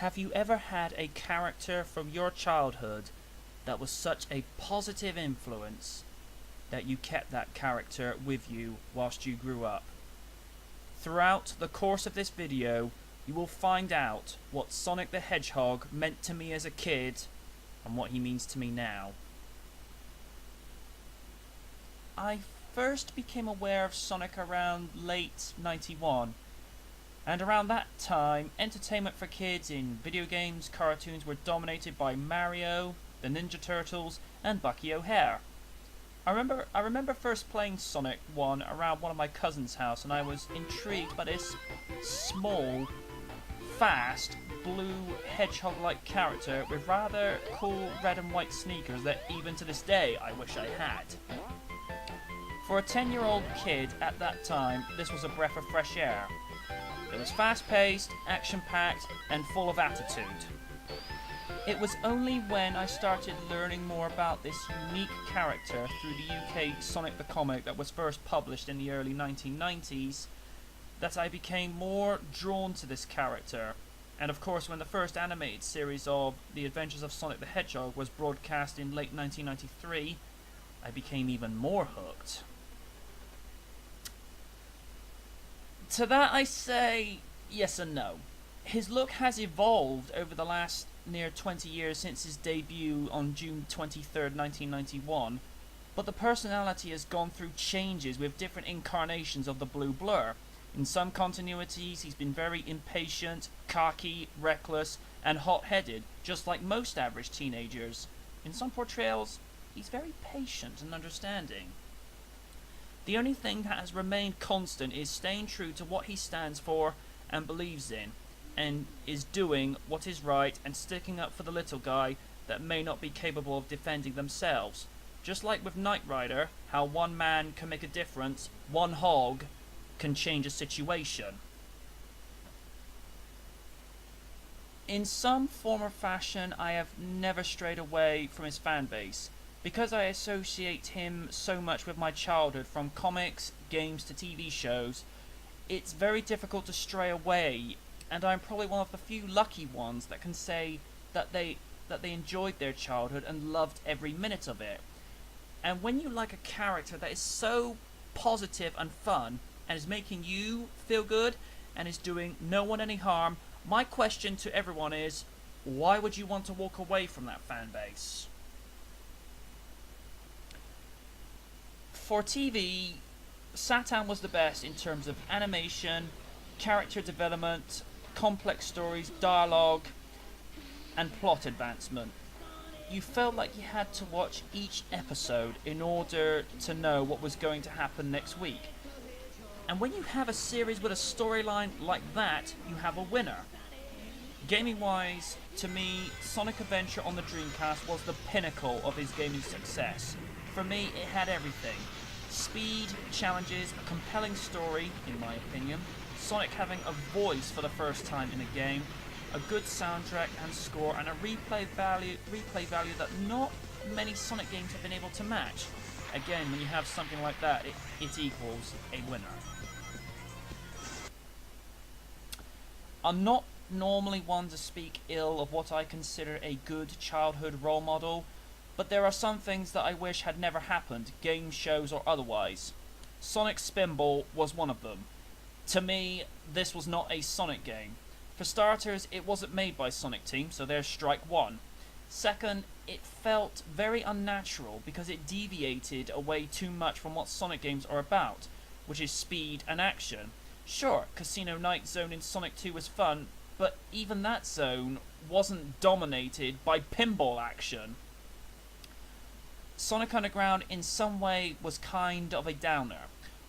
Have you ever had a character from your childhood that was such a positive influence that you kept that character with you whilst you grew up? Throughout the course of this video, you will find out what Sonic the Hedgehog meant to me as a kid and what he means to me now. I first became aware of Sonic around late 91. And around that time, entertainment for kids in video games, cartoons were dominated by Mario, the Ninja Turtles, and Bucky O'Hare. I remember first playing Sonic 1 around one of my cousin's house, and I was intrigued by this small, fast, blue hedgehog-like character with rather cool red and white sneakers that even to this day I wish I had. For a 10-year-old kid at that time, this was a breath of fresh air. It was fast-paced, action-packed, and full of attitude. It was only when I started learning more about this unique character through the UK Sonic the Comic that was first published in the early 1990s that I became more drawn to this character. And of course, when the first animated series of The Adventures of Sonic the Hedgehog was broadcast in late 1993, I became even more hooked. To that I say yes and no. His look has evolved over the last near 20 years since his debut on June 23rd, 1991, but the personality has gone through changes with different incarnations of the blue blur. In some continuities, he's been very impatient, cocky, reckless, and hot-headed, just like most average teenagers. In some portrayals, he's very patient and understanding. The only thing that has remained constant is staying true to what he stands for and believes in, and is doing what is right and sticking up for the little guy that may not be capable of defending themselves. Just like with Knight Rider, how one man can make a difference, one hog can change a situation. In some form or fashion, I have never strayed away from his fan base. Because I associate him so much with my childhood, from comics, games to TV shows, it's very difficult to stray away, and I'm probably one of the few lucky ones that can say that they enjoyed their childhood and loved every minute of it. And when you like a character that is so positive and fun, and is making you feel good, and is doing no one any harm, my question to everyone is, why would you want to walk away from that fan base? For TV, Satan was the best in terms of animation, character development, complex stories, dialogue, and plot advancement. You felt like you had to watch each episode in order to know what was going to happen next week. And when you have a series with a storyline like that, you have a winner. Gaming-wise, to me, Sonic Adventure on the Dreamcast was the pinnacle of his gaming success. For me, it had everything. Speed, challenges, a compelling story, in my opinion, Sonic having a voice for the first time in a game, a good soundtrack and score, and a replay value that not many Sonic games have been able to match. Again, when you have something like that, it equals a winner. I'm not normally one to speak ill of what I consider a good childhood role model, but there are some things that I wish had never happened, game shows or otherwise. Sonic Spinball was one of them. To me, this was not a Sonic game. For starters, it wasn't made by Sonic Team, so there's strike one. Second, it felt very unnatural because it deviated away too much from what Sonic games are about, which is speed and action. Sure, Casino Night Zone in Sonic 2 was fun, but even that zone wasn't dominated by pinball action. Sonic Underground in some way was kind of a downer.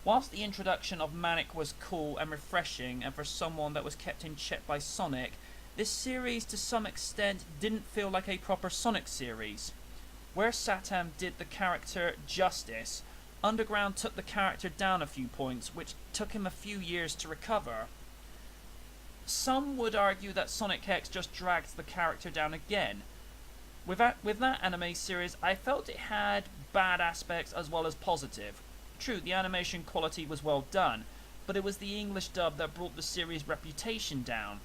Whilst the introduction of Manic was cool and refreshing, and for someone that was kept in check by Sonic, this series to some extent didn't feel like a proper Sonic series. Where Satam did the character justice, Underground took the character down a few points, which took him a few years to recover. Some would argue that Sonic X just dragged the character down again. With that anime series, I felt it had bad aspects as well as positive. True, the animation quality was well done, but it was the English dub that brought the series' reputation down.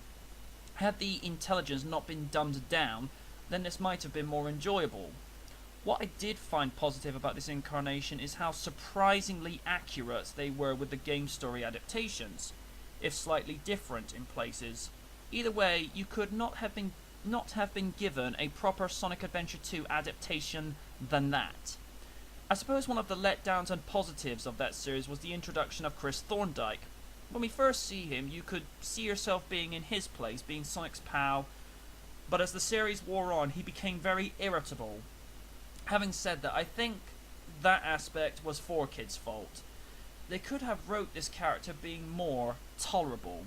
Had the intelligence not been dumbed down, then this might have been more enjoyable. What I did find positive about this incarnation is how surprisingly accurate they were with the game story adaptations, if slightly different in places. Either way, you could not have been given a proper Sonic Adventure 2 adaptation than that. I suppose one of the letdowns and positives of that series was the introduction of Chris Thorndike. When we first see him, you could see yourself being in his place, being Sonic's pal, but as the series wore on, he became very irritable. Having said that, I think that aspect was 4Kids' fault. They could have wrote this character being more tolerable.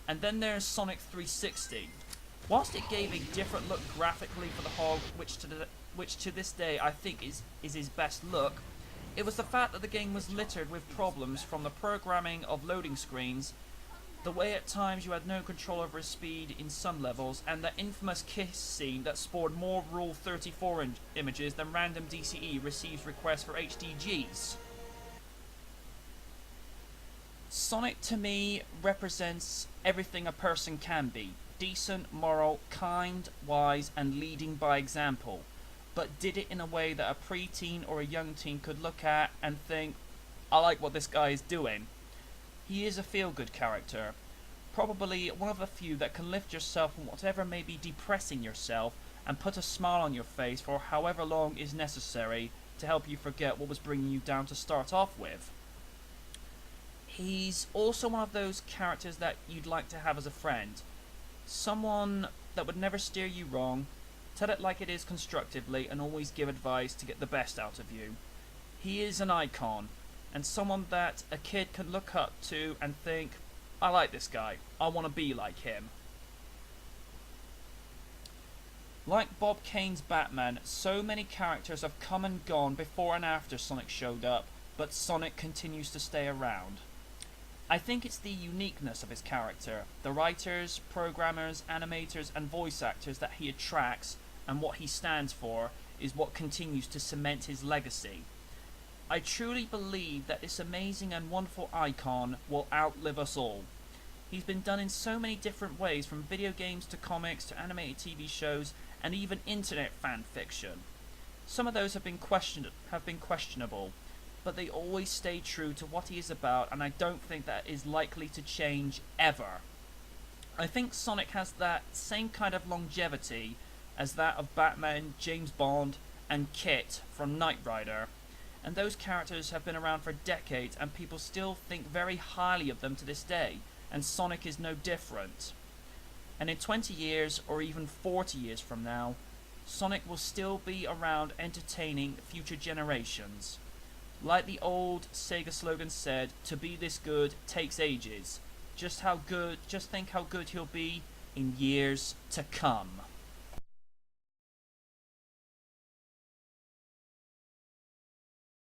And then there's Sonic 360. Whilst it gave a different look graphically for the Hog, which to this day I think is his best look, it was the fact that the game was littered with problems from the programming of loading screens, the way at times you had no control over his speed in some levels, and that infamous kiss scene that spawned more Rule 34 images than random DCE receives requests for HDGs. Sonic to me represents everything a person can be. Decent, moral, kind, wise, and leading by example, but did it in a way that a pre-teen or a young teen could look at and think, I like what this guy is doing. He is a feel-good character, probably one of the few that can lift yourself from whatever may be depressing yourself and put a smile on your face for however long is necessary to help you forget what was bringing you down to start off with. He's also one of those characters that you'd like to have as a friend. Someone that would never steer you wrong, tell it like it is constructively, and always give advice to get the best out of you. He is an icon, and someone that a kid can look up to and think, I like this guy, I want to be like him. Like Bob Kane's Batman, so many characters have come and gone before and after Sonic showed up, but Sonic continues to stay around. I think it's the uniqueness of his character, the writers, programmers, animators, and voice actors that he attracts, and what he stands for, is what continues to cement his legacy. I truly believe that this amazing and wonderful icon will outlive us all. He's been done in so many different ways, from video games to comics to animated TV shows and even internet fan fiction. Some of those have been questionable, but they always stay true to what he is about, and I don't think that is likely to change ever. I think Sonic has that same kind of longevity as that of Batman, James Bond, and KITT from Knight Rider. And those characters have been around for decades, and people still think very highly of them to this day, and Sonic is no different. And in 20 years, or even 40 years from now, Sonic will still be around entertaining future generations. Like the old Sega slogan said, to be this good takes ages. Just think how good he'll be in years to come.